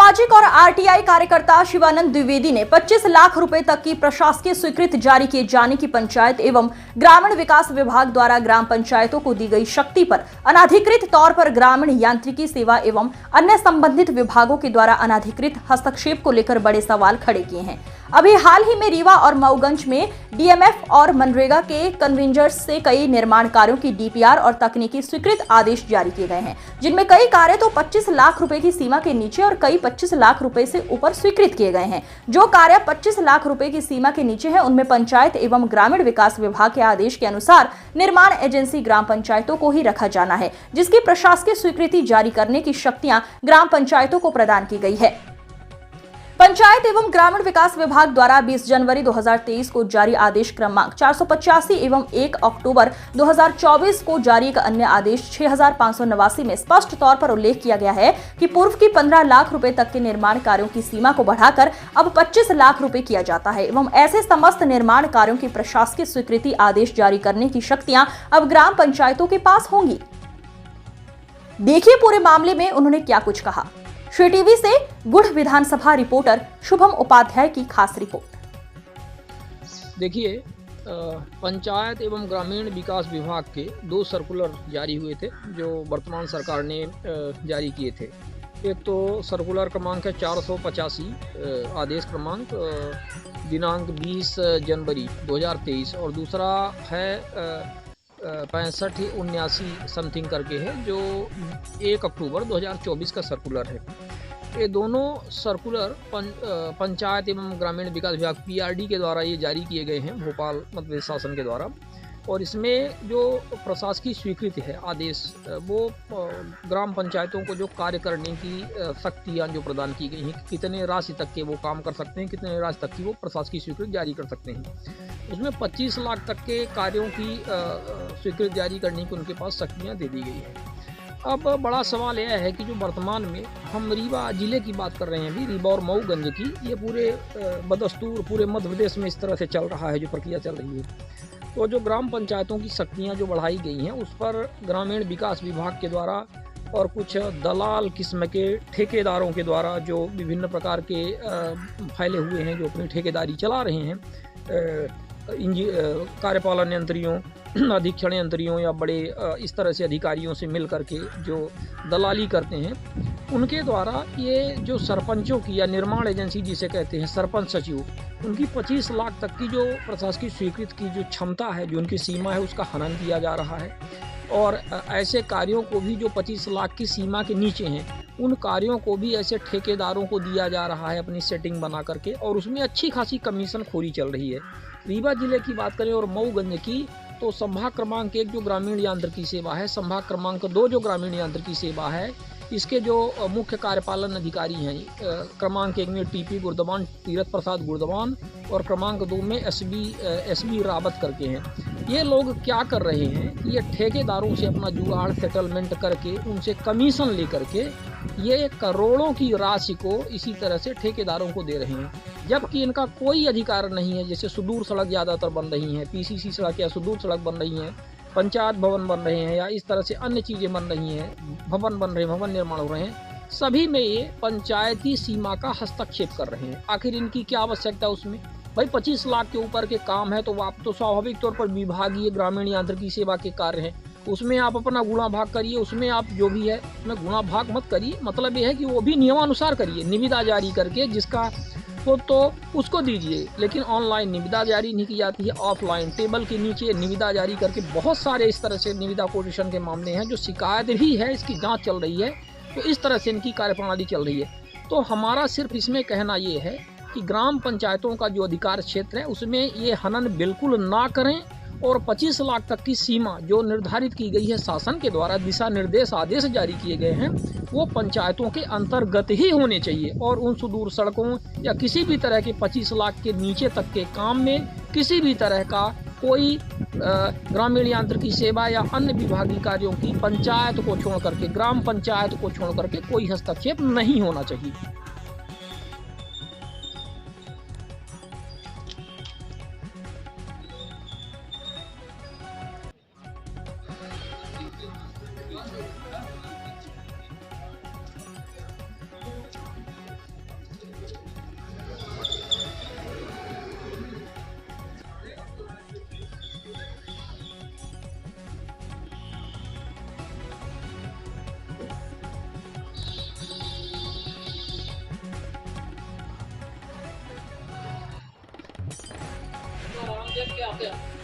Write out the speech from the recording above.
सामाजिक और आरटीआई कार्यकर्ता शिवानंद द्विवेदी ने 25 लाख रुपए तक की प्रशासकीय स्वीकृति जारी किए जाने की पंचायत एवं ग्रामीण विकास विभाग द्वारा ग्राम पंचायतों को दी गई शक्ति पर अनाधिकृत तौर पर ग्रामीण यांत्रिकी सेवा एवं अन्य संबंधित विभागों के द्वारा अनाधिकृत हस्तक्षेप को लेकर बड़े सवाल खड़े किए हैं। अभी हाल ही में रीवा और मऊगंज में डीएमएफ और मनरेगा के कन्वेंजर्स से कई निर्माण कार्यों की डीपीआर और तकनीकी स्वीकृत आदेश जारी किए गए हैं, जिनमें कई कार्य तो 25 लाख रुपए की सीमा के नीचे और कई 25 लाख रुपए से ऊपर स्वीकृत किए गए हैं। जो कार्य 25 लाख रुपए की सीमा के नीचे है उनमें पंचायत एवं ग्रामीण विकास विभाग के आदेश के अनुसार निर्माण एजेंसी ग्राम पंचायतों को ही रखा जाना है, जिसकी प्रशासकीय स्वीकृति जारी करने की शक्तियां ग्राम पंचायतों को प्रदान की गई है। पंचायत एवं ग्रामीण विकास विभाग द्वारा 20 जनवरी 2023 को जारी आदेश क्रमांक 485 एवं 1 अक्टूबर 2024 को जारी एक अन्य आदेश 6589 में स्पष्ट तौर पर उल्लेख किया गया है कि पूर्व की 15 लाख रुपए तक के निर्माण कार्यों की सीमा को बढ़ाकर अब 25 लाख रुपए किया जाता है एवं ऐसे समस्त निर्माण कार्यों की प्रशासकीय स्वीकृति आदेश जारी करने की शक्तियां अब ग्राम पंचायतों के पास होंगी। देखिए पूरे मामले में उन्होंने क्या कुछ कहा। श्री टीवी से गुढ़ विधानसभा रिपोर्टर शुभम उपाध्याय की खास रिपोर्ट। देखिए, पंचायत एवं ग्रामीण विकास विभाग के 2 सर्कुलर जारी हुए थे जो वर्तमान सरकार ने जारी किए थे। एक तो सर्कुलर क्रमांक है 485 आदेश क्रमांक दिनांक 20 जनवरी 2023 और दूसरा है 6579 समथिंग करके है जो 1 अक्टूबर 2024 का सर्कुलर है। ये दोनों सर्कुलर पंचायत एवं ग्रामीण विकास विभाग पीआरडी के द्वारा ये जारी किए गए हैं, भोपाल मध्य प्रदेश शासन के द्वारा। और इसमें जो प्रशासकीय स्वीकृति है आदेश, वो ग्राम पंचायतों को जो कार्य करने की शक्तियाँ जो प्रदान की गई हैं, कितने राशि तक के वो काम कर सकते हैं, कितने राशि तक की वो प्रशासकीय स्वीकृति जारी कर सकते हैं। उसमें 25 लाख तक के कार्यों की स्वीकृति जारी करने की उनके पास शक्तियाँ दे दी गई हैं। अब बड़ा सवाल यह है कि जो वर्तमान में हम रीवा जिले की बात कर रहे हैं, अभी रीवा और मऊगंज की, ये पूरे बदस्तूर पूरे मध्य प्रदेश में इस तरह से चल रहा है, जो प्रक्रिया चल रही है। तो जो ग्राम पंचायतों की शक्तियाँ जो बढ़ाई गई हैं उस पर ग्रामीण विकास विभाग के द्वारा और कुछ दलाल किस्म के ठेकेदारों के द्वारा जो विभिन्न प्रकार के फैले हुए हैं, जो अपनी ठेकेदारी चला रहे हैं, कार्यपालन यंत्रियों, अधीक्षण यंत्रियों या बड़े इस तरह से अधिकारियों से मिल करके जो दलाली करते हैं, उनके द्वारा ये जो सरपंचों की या निर्माण एजेंसी जिसे कहते हैं सरपंच सचिव, उनकी 25 लाख तक की जो प्रशासकीय स्वीकृति की जो क्षमता है, जो उनकी सीमा है, उसका हनन किया जा रहा है। और ऐसे कार्यों को भी जो 25 लाख की सीमा के नीचे हैं, उन कार्यों को भी ऐसे ठेकेदारों को दिया जा रहा है अपनी सेटिंग बना करके, और उसमें अच्छी खासी कमीशन खोरी चल रही है। रीवा जिले की बात करें और मऊगंज की, तो संभाग क्रमांक 1 जो ग्रामीण यांत्रिकी सेवा है, संभाग क्रमांक 2 जो ग्रामीण यांत्रिकी सेवा है, इसके जो मुख्य कार्यपालन अधिकारी हैं, क्रमांक 1 में टीपी गुरदवान तीरथ प्रसाद गुरदवान और क्रमांक 2 में एसबी रावत करके हैं। ये लोग क्या कर रहे हैं कि ये ठेकेदारों से अपना जुगाड़ सेटलमेंट करके उनसे कमीशन लेकर के ये करोड़ों की राशि को इसी तरह से ठेकेदारों को दे रहे हैं, जबकि इनका कोई अधिकार नहीं है। जैसे सुदूर सड़क ज़्यादातर बन रही हैं, पीसीसी सड़क या सुदूर सड़क बन रही हैं, पंचायत भवन बन रहे हैं या इस तरह से अन्य चीज़ें बन रही हैं, भवन बन रहे हैं, भवन निर्माण हो रहे हैं, सभी में ये पंचायती सीमा का हस्तक्षेप कर रहे हैं। आखिर इनकी क्या आवश्यकता है उसमें? भाई 25 लाख के ऊपर के काम है तो आप तो स्वाभाविक तौर पर विभागीय ग्रामीण यांत्रिकी सेवा के कार्य हैं, उसमें आप अपना गुणा भाग करिए, उसमें आप जो भी है उसमें गुणा भाग मत करिए। मतलब ये है कि वो भी नियमानुसार करिए, निविदा जारी करके जिसका तो उसको दीजिए। लेकिन ऑनलाइन निविदा जारी नहीं की जाती है, ऑफलाइन टेबल के नीचे निविदा जारी करके बहुत सारे इस तरह से निविदा कोटेशन के मामले हैं जो शिकायत भी है, इसकी जांच चल रही है। तो इस तरह से इनकी कार्यप्रणाली चल रही है। तो हमारा सिर्फ इसमें कहना ये है कि ग्राम पंचायतों का जो अधिकार क्षेत्र है उसमें ये हनन बिल्कुल ना करें, और 25 लाख तक की सीमा जो निर्धारित की गई है शासन के द्वारा, दिशा निर्देश आदेश जारी किए गए हैं, वो पंचायतों के अंतर्गत ही होने चाहिए। और उन सुदूर सड़कों या किसी भी तरह के 25 लाख के नीचे तक के काम में किसी भी तरह का कोई ग्रामीण यांत्रिकी सेवा या अन्य विभागीय कार्यों की पंचायत को छोड़ करके, ग्राम पंचायत को छोड़ करके कोई हस्तक्षेप नहीं होना चाहिए। आराम देख के आते हैं।